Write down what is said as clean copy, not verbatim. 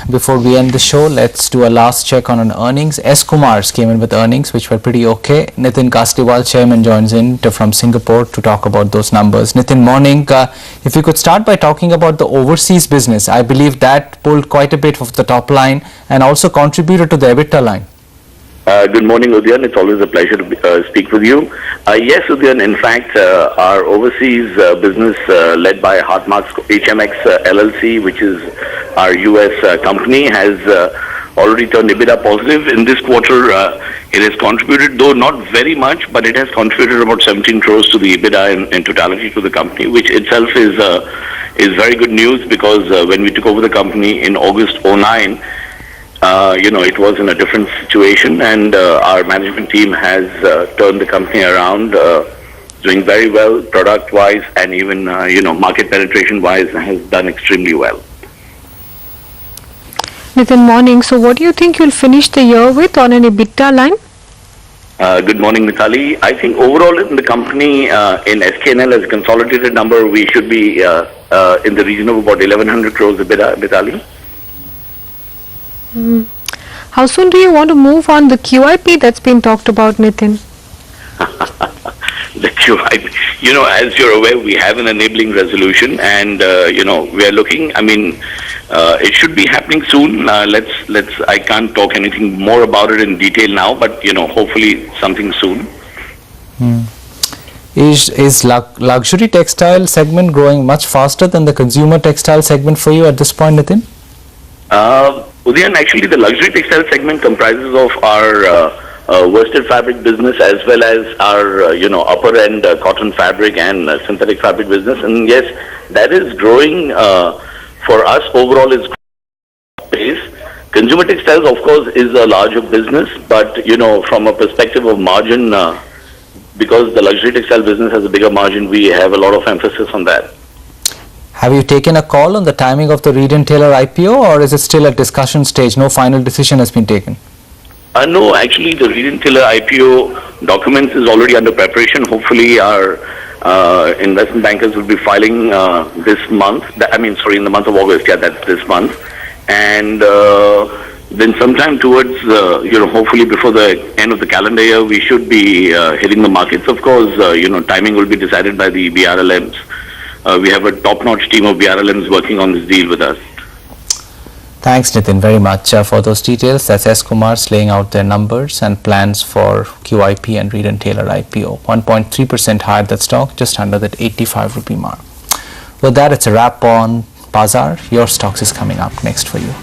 before we end the show, let's do a last check on earnings. S. Kumar's came in with earnings which were pretty okay. Nitin Kasliwal, chairman, joins in from Singapore to talk about those numbers. Nitin, morning. If you could start by talking about the overseas business, I believe that pulled quite a bit of the top line and also contributed to the EBITDA line. Good morning, Udyan. It's always a pleasure to speak with you. Yes, Udyan, in fact, our overseas business led by Heartmark HMX LLC, which is our US company, has already turned EBITDA positive. In this quarter, it has contributed, though not very much, but it has contributed about 17 crores to the EBITDA in totality to the company, which itself is very good news because when we took over the company in August 09, it was in a different situation, and our management team has turned the company around, doing very well product-wise, and even market penetration-wise has done extremely well. Nitin, morning. So what do you think you'll finish the year with on an EBITDA line? Good morning, Mitali. I think overall in the company, in SKNL as a consolidated number, we should be in the region of about 1100 crores EBITDA, Mitali. How soon do you want to move on the QIP that's been talked about, Nitin? The QIP, as you're aware, we have an enabling resolution, and we are looking. I mean, it should be happening soon. I can't talk anything more about it in detail now, but hopefully something soon. Is luxury textile segment growing much faster than the consumer textile segment for you at this point, Nitin? Udyan, actually the luxury textile segment comprises of our worsted fabric business as well as our upper end cotton fabric and synthetic fabric business, and yes, that is growing for us overall is pace. Consumer textiles of course is a larger business, but from a perspective of margin, because the luxury textile business has a bigger margin, we have a lot of emphasis on that. Have you taken a call on the timing of the Reed & Taylor IPO, or is it still at discussion stage? No final decision has been taken? No, actually the Reed & Taylor IPO documents is already under preparation. Hopefully our investment bankers will be filing this month. In the month of August. Yeah, that's this month. And then sometime towards, hopefully before the end of the calendar year, we should be hitting the markets. Of course, timing will be decided by the BRLMs. We have a top-notch team of BRLMs working on this deal with us. Thanks, Nitin, very much for those details. That's S. Kumar's laying out their numbers and plans for QIP and Reed & Taylor IPO. 1.3% higher that stock, just under that 85 rupee mark. With that, it's a wrap on Bazaar. Your stocks is coming up next for you.